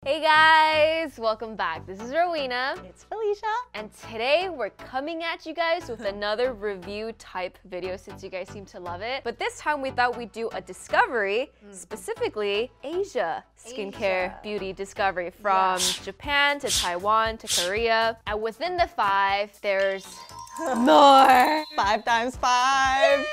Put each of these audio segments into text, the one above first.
Hey guys, welcome back. This is Rowena. It's Felicia. And today we're coming at you guys with another review type video since you guys seem to love it. But this time we thought we'd do a discovery, specifically Asia skincare beauty discovery from Japan to Taiwan to Korea. And within the 5, there's more. 5 times 5.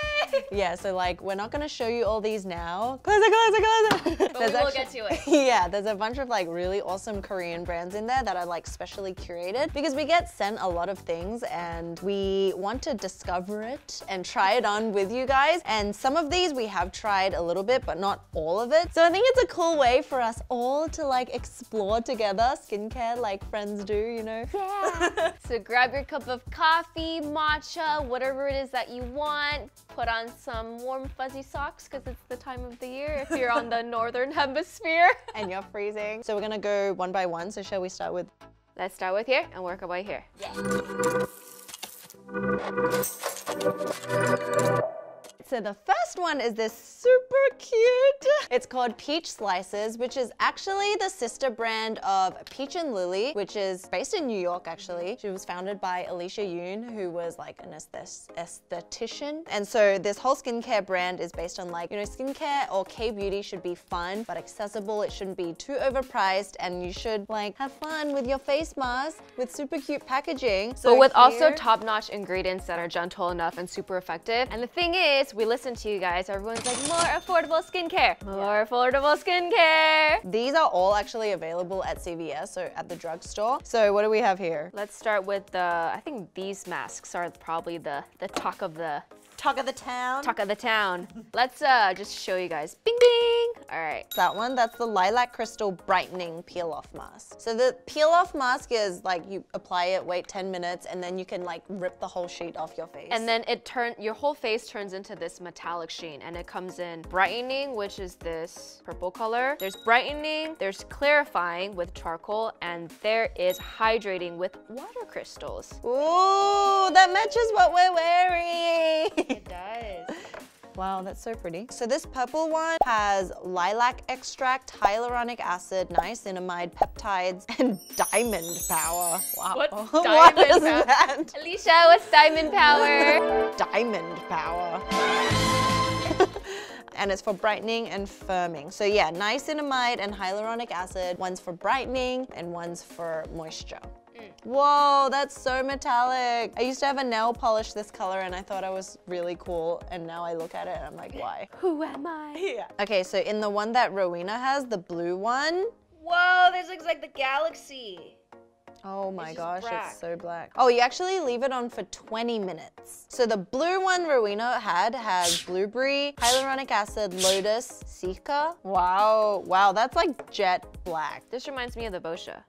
Yeah, so like we're not gonna show you all these now. Closer. But we will get to it. Yeah, there's a bunch of like really awesome Korean brands in there that are like specially curated because we get sent a lot of things and we want to discover it and try it on with you guys. And some of these we have tried a little bit, but not all of it. So I think it's a cool way for us all to like explore together skincare like friends do, you know? Yeah. So grab your cup of coffee, matcha, whatever it is that you want. Put on some warm fuzzy socks because it's the time of the year if you're on the northern hemisphere. And you're freezing. So we're gonna go one by one. So shall we start with? Let's start with here and work our way here. Yeah. So the first one is this super cute. It's called Peach Slices, which is actually the sister brand of Peach and Lily, which is based in New York actually. She was founded by Alicia Yoon, who was like an esthetician. And so this whole skincare brand is based on like, you know, skincare or K-beauty should be fun but accessible. It shouldn't be too overpriced and you should like have fun with your face mask with super cute packaging. So but with also top-notch ingredients that are gentle enough and super effective. And the thing is, we listen to you guys, everyone's like, more affordable skincare, more affordable skincare. These are all actually available at CVS, so at the drugstore. So what do we have here? Let's start with the, I think these masks are probably the talk of the town. Talk of the town. Let's just show you guys. Bing bing. All right. That one, that's the Lilac Crystal Brightening Peel Off Mask. So the peel off mask is like you apply it, wait 10 minutes, and then you can like rip the whole sheet off your face. And then your whole face turns into this metallic sheen, and it comes in brightening, which is this purple color. There's brightening, there's clarifying with charcoal, and there is hydrating with water crystals. Ooh, that matches what we're wearing. It does. Wow, that's so pretty. So this purple one has lilac extract, hyaluronic acid, niacinamide, peptides, and diamond power. Wow. What's What diamond is power? that? Alicia, what's diamond power? Diamond power. And it's for brightening and firming. So yeah, niacinamide and hyaluronic acid. One's for brightening and one's for moisture. Whoa, that's so metallic. I used to have a nail polish this color and I thought I was really cool, and now I look at it and I'm like, why? Who am I? Yeah. Okay, so in the one that Rowena has, the blue one. Whoa, this looks like the galaxy. Oh my gosh, black. it's so black. Oh, you actually leave it on for 20 minutes. So the blue one Rowena has blueberry, hyaluronic acid, lotus, cica. Wow, wow, that's like jet black. This reminds me of the Boscia,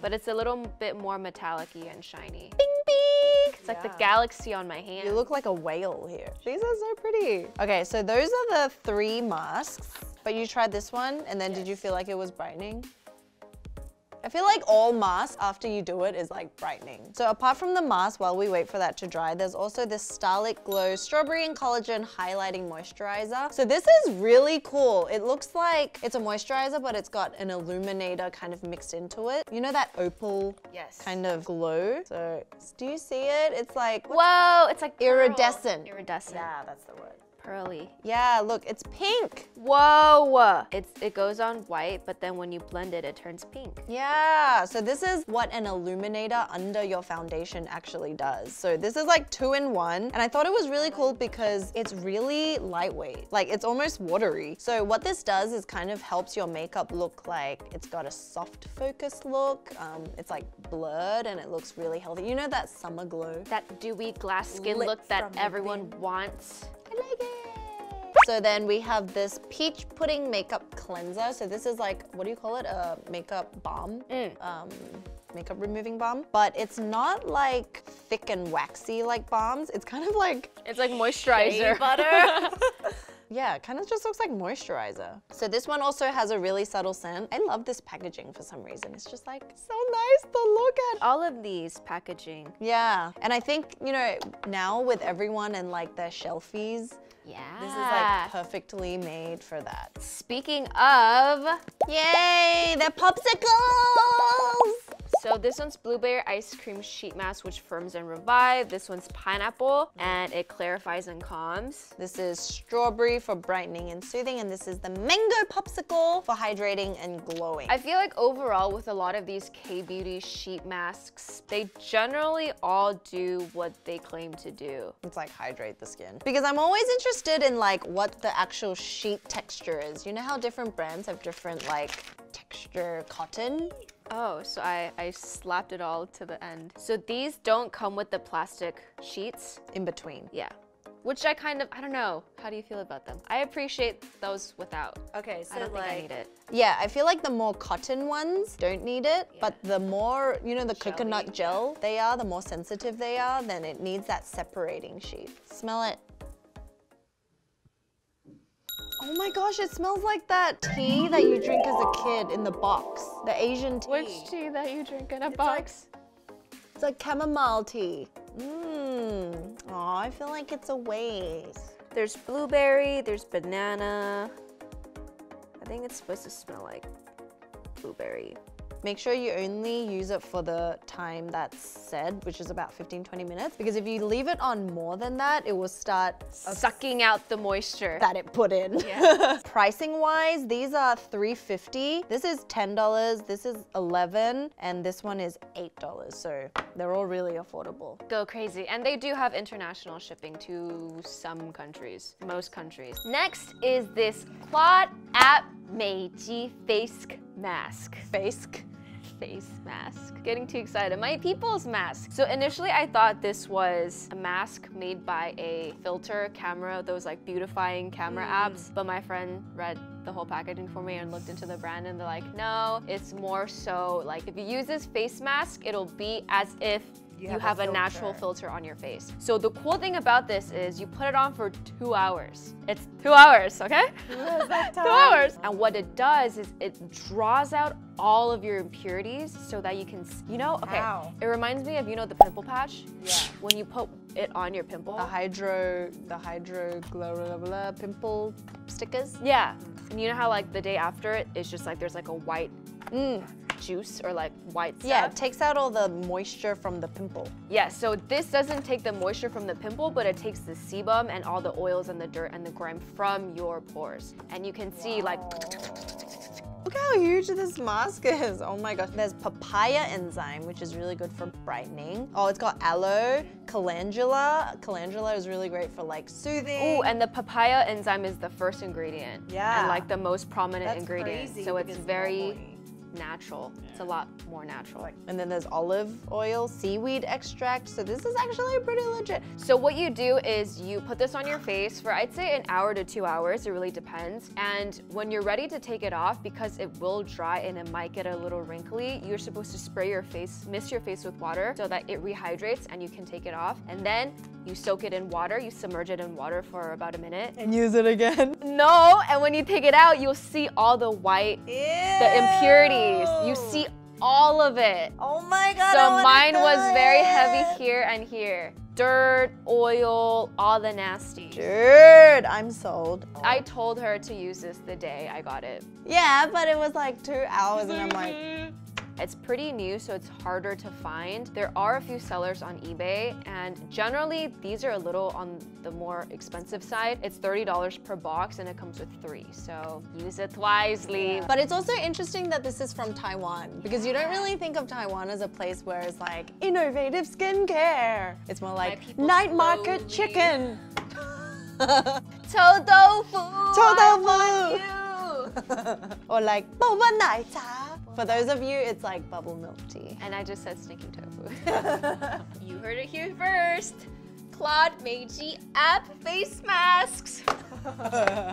but it's a little bit more metallic-y and shiny. Bing, bing. It's like the galaxy on my hand. You look like a whale here. These are so pretty. Okay, so those are the 3 masks, but you tried this one, and then did you feel like it was brightening? I feel like all masks after you do it is like brightening. So apart from the mask, while we wait for that to dry, there's also this Starlit Glow Strawberry and Collagen Highlighting Moisturizer. So this is really cool. It looks like it's a moisturizer, but it's got an illuminator kind of mixed into it. You know that opal kind of glow? So do you see it? It's like, whoa, it's like iridescent. Pearl. Iridescent. Yeah, that's the word. Pearly. Yeah, look, it's pink. Whoa! It goes on white, but then when you blend it, it turns pink. Yeah, so this is what an illuminator under your foundation actually does. So this is like 2-in-1, and I thought it was really cool because it's really lightweight. Like, it's almost watery. So what this does is kind of helps your makeup look like it's got a soft focus look. It's like blurred and it looks really healthy. You know that summer glow? That dewy glass skin look that everyone wants. I like it. So then we have this peach pudding makeup cleanser. So this is like, what do you call it? A makeup balm. Makeup removing balm. But it's not like thick and waxy like balms. It's kind of like... It's like moisturizer. Shea butter. Yeah, it kind of just looks like moisturizer. So this one also has a really subtle scent. I love this packaging for some reason. It's just like so nice to look at. All of these packaging. Yeah, and I think, you know, now with everyone and like their shelfies, Yeah. this is like perfectly made for that. Speaking of, Yay, they're popsicles! so this one's blueberry ice cream sheet mask, which firms and revive. This one's pineapple, and it clarifies and calms. This is strawberry for brightening and soothing, and this is the mango popsicle for hydrating and glowing. I feel like overall with a lot of these K-beauty sheet masks, they generally all do what they claim to do. It's like hydrate the skin. Because I'm always interested in like what the actual sheet texture is. You know how different brands have different like texture cotton? Oh, so I slapped it all to the end. So these don't come with the plastic sheets. In between. Yeah. Which I don't know. How do you feel about them? I appreciate those without. Okay, so I don't think I need it. Yeah, I feel like the more cotton ones don't need it, but the more, you know, the coconut gel they are, the more sensitive they are, then it needs that separating sheet. Smell it. Oh my gosh, it smells like that tea that you drink as a kid in the box. The Asian tea. Which tea that you drink in a box? It's like chamomile tea. Mmm. Oh, I feel like it's a waste. There's blueberry, there's banana. I think it's supposed to smell like blueberry. Make sure you only use it for the time that's said, which is about 15-20 minutes, because if you leave it on more than that, it will start sucking out the moisture that it put in. Yeah. Pricing wise, these are $3.50. This is $10, this is $11, and this one is $8. So they're all really affordable. Go crazy. And they do have international shipping to some countries, most countries. Next is this Clot App Meiji face mask. Face mask. Getting too excited. My people's mask. So initially I thought this was a mask made by a filter camera, those like beautifying camera apps, but my friend read the whole packaging for me and looked into the brand and they're like, no, it's more so like if you use this face mask, it'll be as if you have a natural filter on your face. So the cool thing about this is you put it on for 2 hours. It's 2 hours, okay? 2 hours. And what it does is it draws out all of your impurities so that you can, you know, okay. Ow. It reminds me of, you know, the pimple patch? Yeah. When you put it on your pimple. The hydro blah, blah, pimple stickers. Yeah. And you know how like the day after it, it's just like there's like a white juice or like white stuff? Yeah, it takes out all the moisture from the pimple. Yeah, so this doesn't take the moisture from the pimple, but it takes the sebum and all the oils and the dirt and the grime from your pores. And you can see like... Look how huge this mask is. Oh my gosh. There's papaya enzyme, which is really good for brightening. Oh, it's got aloe, calendula. Calendula is really great for like soothing. Oh, and the papaya enzyme is the first ingredient. Yeah. And like the most prominent That's ingredient. crazy So it's because very normally- natural. It's a lot more natural. And then there's olive oil, seaweed extract. So this is actually pretty legit. So what you do is you put this on your face for I'd say an hour to 2 hours, it really depends. And when you're ready to take it off, because it will dry and it might get a little wrinkly, you're supposed to spray your face, mist your face with water so that it rehydrates and you can take it off. And then you soak it in water, you submerge it in water for about a minute. And use it again. No, and when you take it out, you'll see all the white, the impurities. You see all of it. Oh my God. So mine was very heavy here and here. Dirt, oil, all the nasty. Dude, I'm sold. I told her to use this the day I got it. Yeah, but it was like 2 hours and I'm like, It's pretty new, so it's harder to find. There are a few sellers on eBay, and generally these are a little on the more expensive side. It's $30 per box and it comes with 3, so use it wisely. But it's also interesting that this is from Taiwan, because you don't really think of Taiwan as a place where it's like innovative skincare. It's more like night market chicken. Chou tofu. Chou tofu. I want you. Or like boba nai cha. For those of you, it's like bubble milk tea. And I just said stinking tofu. You heard it here first. Claude Meiji app face masks.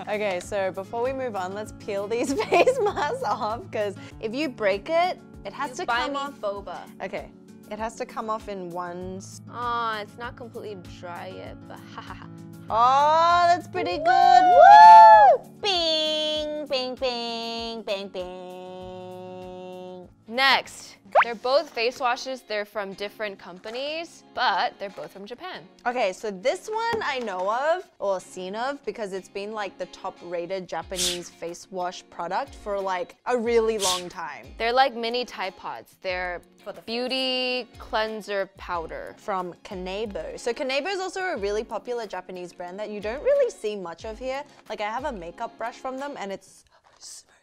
Okay, so before we move on, let's peel these face masks off, because if you break it, it has to come off. Boba. Okay, it has to come off in one. Aw, it's not completely dry yet, but ha ha ha. Oh, that's pretty good. Woo! Bing, bing, bing, bing, bing. Next, they're both face washes. They're from different companies, but they're both from Japan. Okay, so this one I know of, or seen of, because it's been like the top rated Japanese face wash product for like a really long time. They're like mini Tide Pods. They're beauty cleanser powder. From Kanebo. So Kanebo is also a really popular Japanese brand that you don't really see much of here. Like I have a makeup brush from them and it's smooth.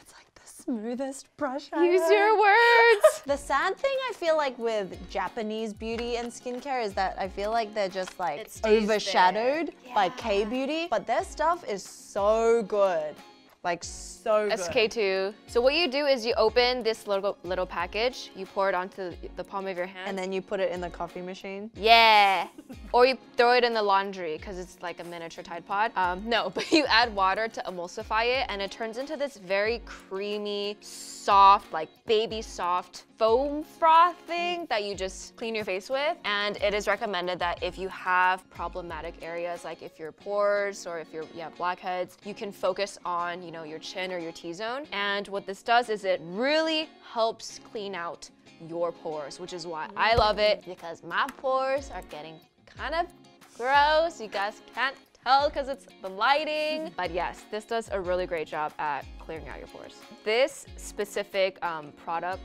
It's like the smoothest brush I Use have. your words. The sad thing I feel like with Japanese beauty and skincare is that I feel like they're just like overshadowed by K-beauty, but their stuff is so good. Like so good. SK2. So what you do is you open this little package, you pour it onto the palm of your hand. And then you put it in the coffee machine. Yeah. Or you throw it in the laundry because it's like a miniature Tide Pod. No, but you add water to emulsify it and it turns into this very creamy, soft, like baby soft foam froth thing that you just clean your face with. And it is recommended that if you have problematic areas, like if your pores or if you have blackheads, you can focus on, you know, your chin or your T-zone. And what this does is it really helps clean out your pores, which is why I love it, because my pores are getting kind of gross. You guys can't tell because it's the lighting. But yes, this does a really great job at clearing out your pores. This specific product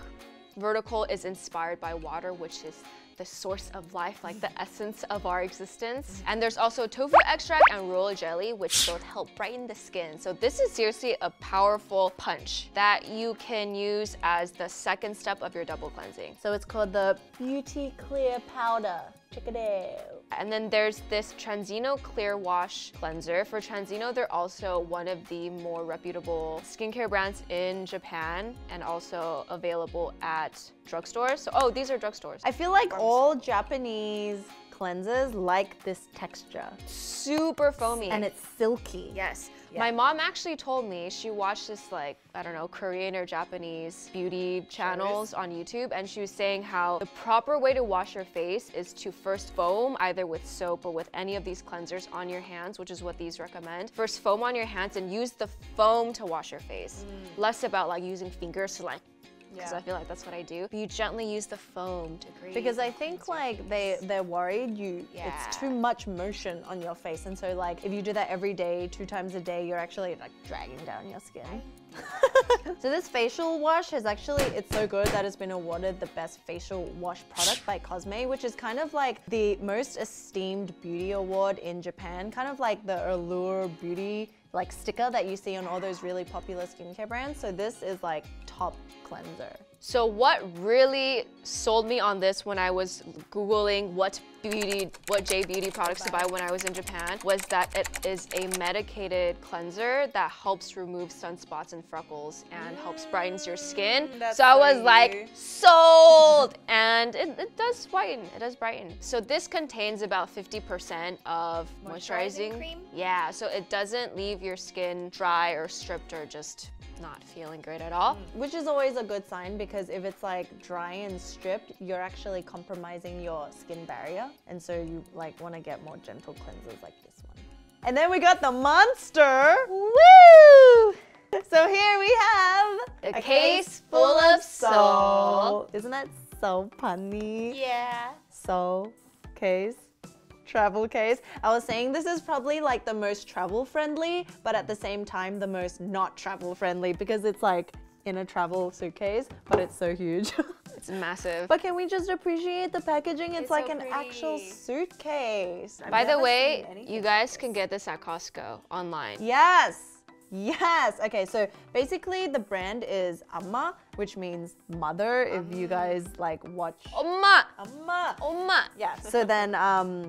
vertical is inspired by water, which is the source of life, like the essence of our existence. And there's also tofu extract and royal jelly, which both help brighten the skin. So this is seriously a powerful punch that you can use as the second step of your double cleansing. So it's called the Beauty Clear Powder. Check it out. And then there's this Transino Clear Wash Cleanser. For Transino, they're also one of the more reputable skincare brands in Japan and also available at drugstores. So, oh, these are drugstores. I feel like all Japanese cleansers like this texture. Super foamy. And it's silky. Yes. Yeah. My mom actually told me she watched this, like, I don't know, Korean or Japanese beauty channels on YouTube, and she was saying how the proper way to wash your face is to first foam, either with soap or with any of these cleansers on your hands, which is what these recommend. First foam on your hands and use the foam to wash your face. Less about like using fingers to like, because I feel like that's what I do. But you gently use the foam to create. Because I think like they're worried it's too much motion on your face, and so like if you do that every day, 2 times a day, you're actually like dragging down your skin. So this facial wash is actually, it's so good that it's been awarded the best facial wash product by Cosme, which is kind of like the most esteemed beauty award in Japan, kind of like the Allure Beauty like sticker that you see on all those really popular skincare brands. So this is like top cleanser. So what really sold me on this when I was Googling what J beauty products to buy when I was in Japan was that it is a medicated cleanser that helps remove sunspots and freckles and helps brightens your skin. So I was like, sold! And it does whiten, it does brighten. So this contains about 50% of moisturizing cream. Yeah, so it doesn't leave your skin dry or stripped or just not feeling great at all. Which is always a good sign, because if it's like dry and stripped, you're actually compromising your skin barrier. And so you like want to get more gentle cleansers like this one. And then we got the monster. Woo! So here we have a case full of soul. Isn't that so punny? Yeah. Soul case. Travel case. I was saying this is probably like the most travel friendly, but at the same time the most not travel friendly, because it's like in a travel suitcase, but it's so huge. It's massive. But can we just appreciate the packaging? It's like so an pretty. actual suitcase. By the way, you guys can get this at Costco online. Yes. Yes. Okay, so basically the brand is Amma, which means mother, if you guys like watch. Oma! Amma. Oma! Yeah, so then,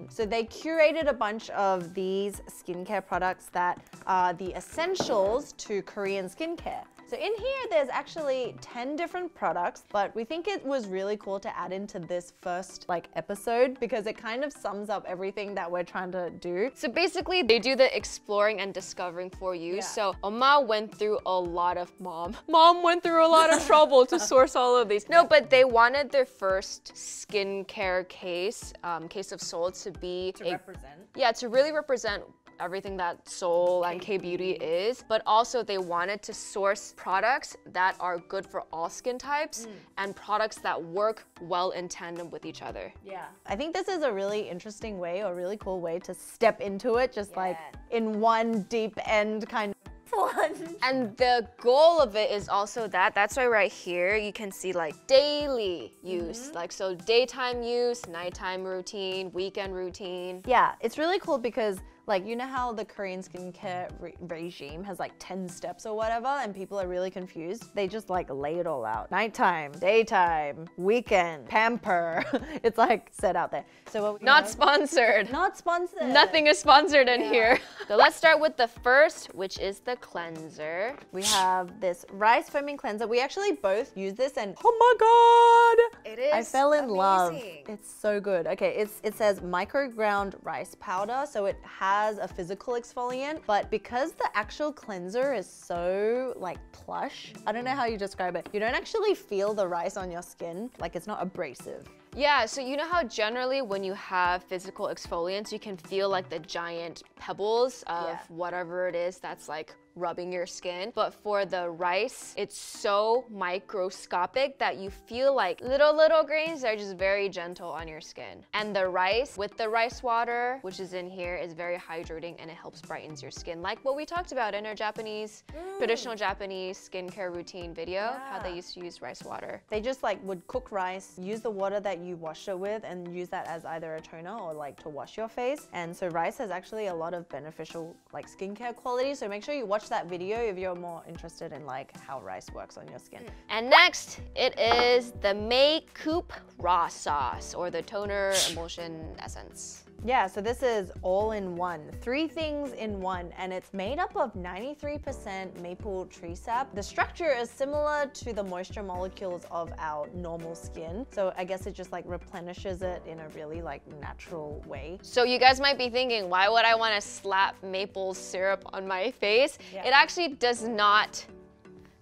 so they curated a bunch of these skincare products that are the essentials to Korean skincare. So in here, there's actually 10 different products, but we think it was really cool to add into this first like episode because it kind of sums up everything that we're trying to do. So basically, they do the exploring and discovering for you. So Oma went through a lot of Mom went through a lot of trouble to source all of these. No, but they wanted their first skincare case of Seoul to be to really represent everything that Seoul and K-beauty is, but also they wanted to source products that are good for all skin types and products that work well in tandem with each other. Yeah. I think this is a really interesting way or really cool way to step into it, just like in one deep end kind of fun. And the goal of it is also that's why right here you can see like daily use, like so daytime use, nighttime routine, weekend routine. Yeah, it's really cool because like, you know how the Korean skincare regime has like 10 steps or whatever and people are really confused? They just like lay it all out. Nighttime, daytime, weekend, pamper. It's like set out there. So what we Not sponsored. Not sponsored. Nothing is sponsored in here. So let's start with the first, which is the cleanser. We have this rice foaming cleanser. We actually both use this and oh my god! It is I fell in love. amazing. It's so good. Okay, it says micro ground rice powder, so it has a physical exfoliant, but because the actual cleanser is so like plush, I don't know how you describe it. You don't actually feel the rice on your skin, like it's not abrasive. Yeah, so you know how generally when you have physical exfoliants, you can feel like the giant pebbles of whatever it is that's like rubbing your skin. But for the rice, it's so microscopic that you feel like little grains that are just very gentle on your skin. And the rice with the rice water, which is in here, is very hydrating and it helps brightens your skin. Like what we talked about in our traditional Japanese skincare routine video, how they used to use rice water. They just like would cook rice, use the water that you wash it with and use that as either a toner or like to wash your face. And so rice has actually a lot of beneficial like skincare qualities. So make sure you watch that video if you're more interested in like how rice works on your skin. And next, it is the Makeup Raw Sauce or the Toner Emulsion Essence. Yeah, so this is all in one. 3 things in one, and it's made up of 93% maple tree sap. The structure is similar to the moisture molecules of our normal skin. So I guess it just like replenishes it in a really like natural way. So you guys might be thinking, why would I want to slap maple syrup on my face? It actually does not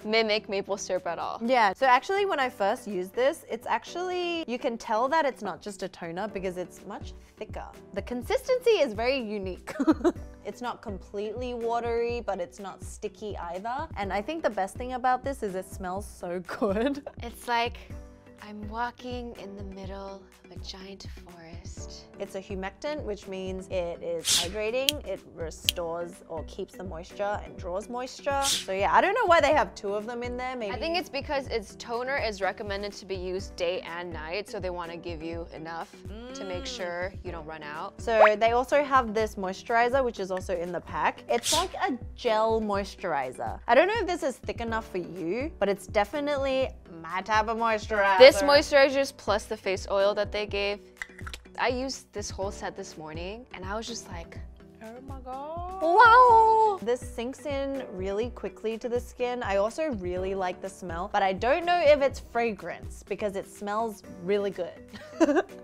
mimic maple syrup at all. Yeah, so actually when I first used this, it's actually, you can tell that it's not just a toner because it's much thicker. The consistency is very unique. It's not completely watery, but it's not sticky either. And I think the best thing about this is it smells so good. It's like I'm walking in the middle of a giant forest. It's a humectant, which means it is hydrating, it restores or keeps the moisture and draws moisture. So yeah, I don't know why they have 2 of them in there. Maybe I think it's because its toner is recommended to be used day and night, so they want to give you enough to make sure you don't run out. So they also have this moisturizer, which is also in the pack. It's like a gel moisturizer. I don't know if this is thick enough for you, but it's definitely my type of moisturizer. This moisturizers plus the face oil that they gave, I used this whole set this morning and I was just like, oh my god. Wow! This sinks in really quickly to the skin. I also really like the smell, but I don't know if it's fragrance because it smells really good.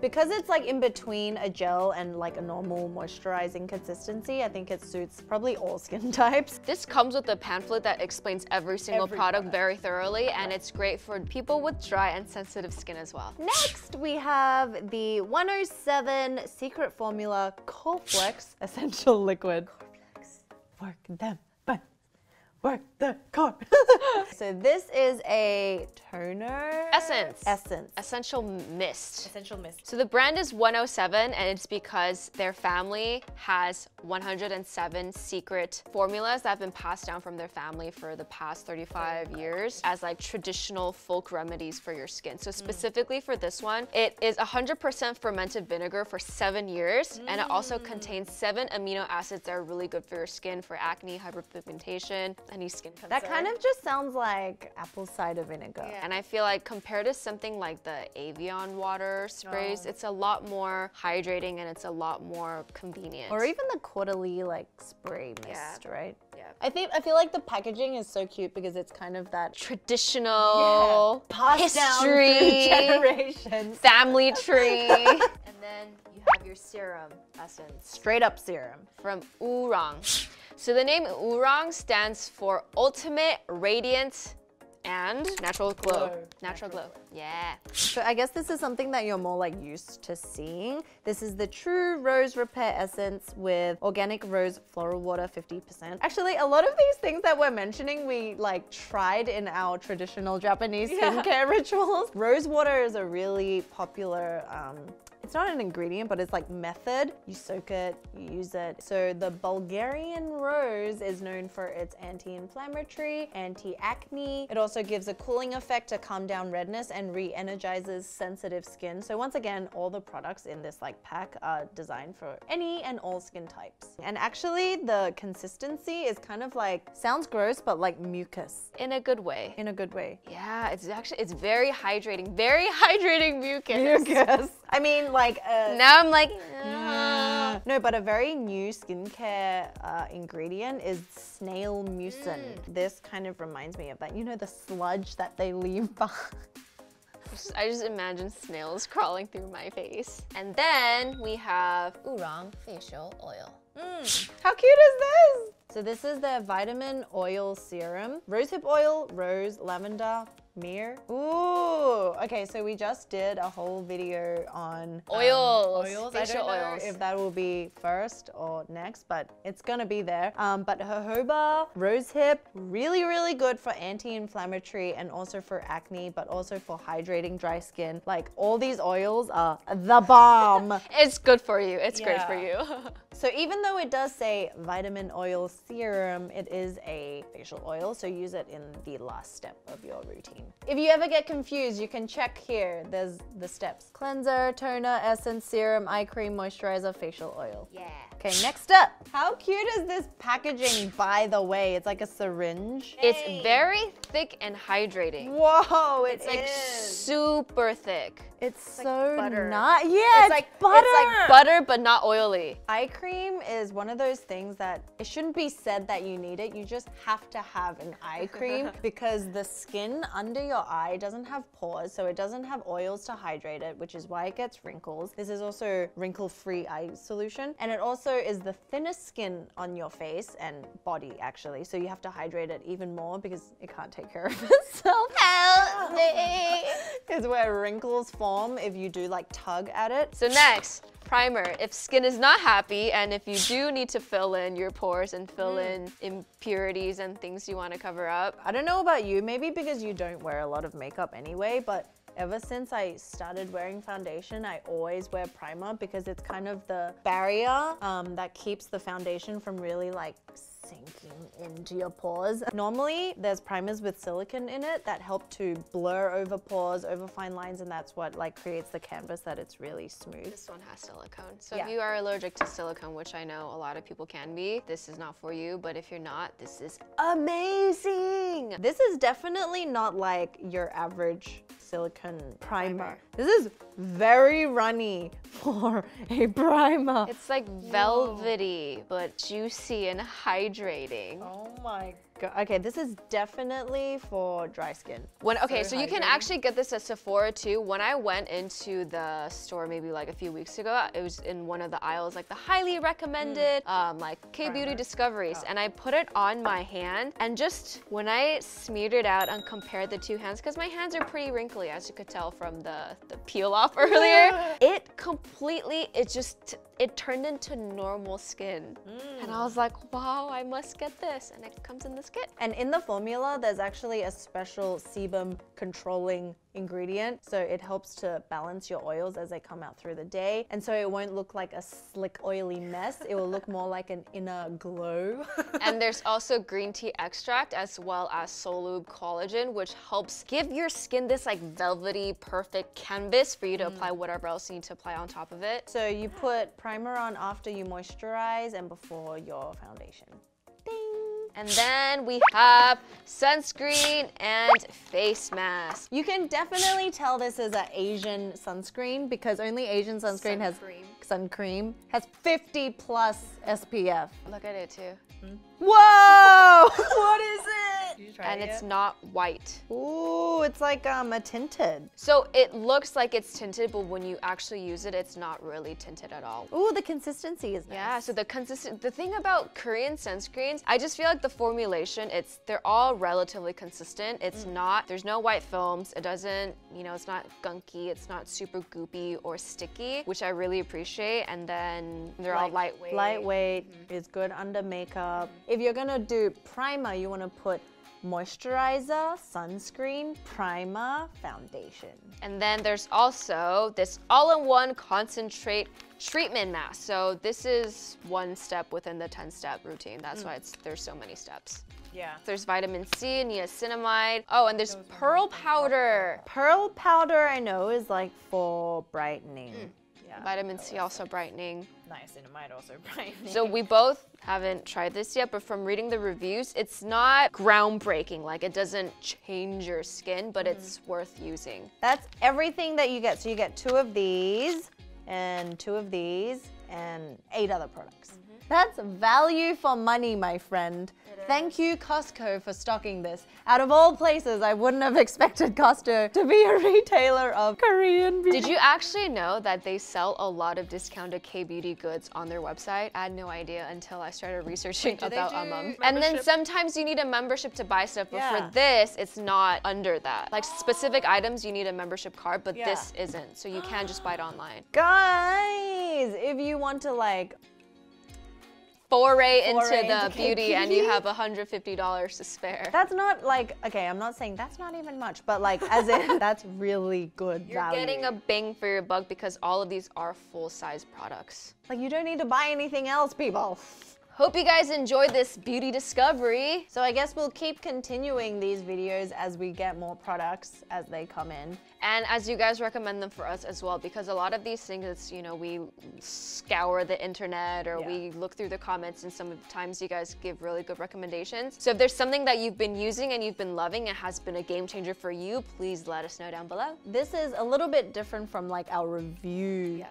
Because it's like in between a gel and like a normal moisturizing consistency, I think it suits probably all skin types. This comes with a pamphlet that explains every single product very thoroughly, and it's great for people with dry and sensitive skin as well. Next, we have the 107 Secret Formula Coreflex Essential Liquid. Work them, but work the core. So this is a toner. Essence. Essential mist. So the brand is 107, and it's because their family has 107 secret formulas that have been passed down from their family for the past 35 years as like traditional folk remedies for your skin. So specifically for this one, it is 100% fermented vinegar for 7 years, and it also contains 7 amino acids that are really good for your skin for acne, hyperpigmentation, any skin concern. That kind of just sounds like apple cider vinegar. Yeah. And I feel like compared to something like the Evian water sprays, it's a lot more hydrating and it's a lot more convenient. Or even the quarterly like spray mist, right? Yeah. I feel like the packaging is so cute because it's kind of that traditional passed down history, through generations. family tree. And then you have your serum essence. Straight up serum. From Oorang. So the name Oorang stands for Ultimate Radiance and Natural Glow. Natural glow. Yeah. So I guess this is something that you're more like used to seeing. This is the True Rose Repair Essence with organic rose floral water 50%. Actually, a lot of these things that we're mentioning, we like tried in our traditional Japanese skincare rituals. Rose water is a really popular, it's not an ingredient, but it's like method. You soak it, you use it. So the Bulgarian rose is known for its anti-inflammatory, anti-acne. It also gives a cooling effect to calm down redness and re-energizes sensitive skin. So once again, all the products in this like pack are designed for any and all skin types. And actually the consistency is kind of like, sounds gross, but like mucus. In a good way. In a good way. Yeah, it's very hydrating mucus. Mucus. I mean, like now I'm like, no, but a very new skincare ingredient is snail mucin. This kind of reminds me of that. You know, the sludge that they leave behind. I just imagine snails crawling through my face. And then we have Oorang facial oil. How cute is this? So this is their vitamin oil serum. Rosehip oil, rose, lavender, myrrh. Ooh, okay, so we just did a whole video on oils. Facial oils. If that will be first or next, but it's gonna be there. But jojoba, rosehip, really, really good for anti-inflammatory and also for acne, but also for hydrating dry skin. Like all these oils are the bomb. It's good for you. It's great for you. So even though it does say vitamin oil serum, it is a facial oil, so use it in the last step of your routine. If you ever get confused, you can check here. There's the steps. Cleanser, toner, essence, serum, eye cream, moisturizer, facial oil. Yeah. Okay, next up. How cute is this packaging, by the way? It's like a syringe. It's very thick and hydrating. Whoa, it's like super thick. It's like so butter. not. Yeah, it's like butter. It's like butter, but not oily. Eye cream is one of those things that it shouldn't be said that you need it. You just have to have an eye cream because the skin under your eye doesn't have pores, so it doesn't have oils to hydrate it, which is why it gets wrinkles. This is also wrinkle-free eye solution, and it also is the thinnest skin on your face and body, actually. So you have to hydrate it even more because it can't take care of itself. Help me! Is where wrinkles form if you do like tug at it. So next, primer. If skin is not happy and if you do need to fill in your pores and fill in impurities and things you want to cover up. I don't know about you, maybe because you don't wear a lot of makeup anyway, but ever since I started wearing foundation, I always wear primer because it's kind of the barrier that keeps the foundation from really like sinking into your pores. Normally, there's primers with silicone in it that help to blur over pores, over fine lines, and that's what like creates the canvas that it's really smooth. This one has silicone. So if you are allergic to silicone, which I know a lot of people can be, this is not for you, but if you're not, this is amazing. This is definitely not like your average silicone primer. This is very runny for a primer. It's like velvety, but juicy and hydrating. Oh my god. Okay, this is definitely for dry skin. So you can actually get this at Sephora too. When I went into the store maybe like a few weeks ago, it was in one of the aisles, like the highly recommended, like K-Beauty Discoveries. And I put it on my hand, and just when I smeared it out and compared the two hands, because my hands are pretty wrinkly, as you could tell from the peel off earlier, it completely, it turned into normal skin. And I was like, wow, I must get this. And it comes in this kit. And in the formula, there's actually a special sebum controlling ingredient. So it helps to balance your oils as they come out through the day. And so it won't look like a slick, oily mess. It will look more like an inner glow. And there's also green tea extract as well as Solube collagen, which helps give your skin this like velvety, perfect canvas for you to apply whatever else you need to apply on top of it. So you put primer on after you moisturize and before your foundation. Ding! And then we have sunscreen and face mask. You can definitely tell this is an Asian sunscreen because only Asian sunscreen has sun cream has 50 plus SPF. Look at it too. Whoa! What is it? And it's not white. Ooh, it's like a tinted. So it looks like it's tinted, but when you actually use it, it's not really tinted at all. Ooh, the consistency is nice. Yeah, so the thing about Korean sunscreens, I just feel like the formulation, they're all relatively consistent. It's not, there's no white films. It doesn't, you know, it's not gunky. It's not super goopy or sticky, which I really appreciate. And then they're all lightweight. Lightweight, it's good under makeup. If you're gonna do primer, you wanna put moisturizer, sunscreen, primer, foundation. And then there's also this all-in-one concentrate treatment mask. So this is one step within the 10-step routine. That's why there's so many steps. Yeah. There's vitamin C, niacinamide. Oh, and there's pearl powder. Pearl powder, I know, is like for brightening. Yeah. Vitamin C also brightening. Niacinamide also brightening. So we both haven't tried this yet, but from reading the reviews, it's not groundbreaking. Like, it doesn't change your skin, but it's worth using. That's everything that you get. So you get 2 of these and 2 of these and 8 other products. That's value for money, my friend. Thank you, Costco, for stocking this. Out of all places, I wouldn't have expected Costco to be a retailer of Korean beauty. Did you actually know that they sell a lot of discounted K-beauty goods on their website? I had no idea until I started researching about And then sometimes you need a membership to buy stuff, but for this, it's not under that. Like specific items, you need a membership card, but this isn't. So you can just buy it online. Guys, if you want to like foray into the beauty and you have $150 to spare. That's not like, okay, I'm not saying that's not even much, but like as in that's really good value. You're getting a bang for your buck because all of these are full-size products. Like you don't need to buy anything else, people. Hope you guys enjoyed this beauty discovery. So I guess we'll keep continuing these videos as we get more products as they come in. And as you guys recommend them for us as well, because a lot of these things, it's, you know, we scour the internet or we look through the comments, and sometimes you guys give really good recommendations. So if there's something that you've been using and you've been loving and has been a game changer for you, please let us know down below. This is a little bit different from like our review,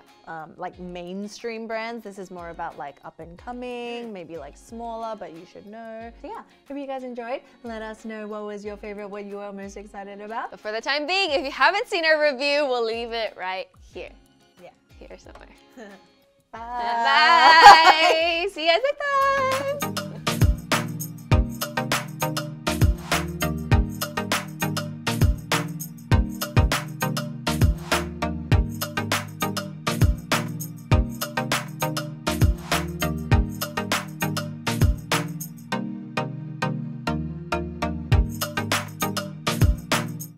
like mainstream brands. This is more about like up and coming, maybe like smaller, but you should know. So yeah, hope you guys enjoyed. Let us know what was your favorite, what you are most excited about. But for the time being, if you haven't seen our review, we'll leave it right here. Yeah. Here somewhere. Bye. Bye. See you guys next time.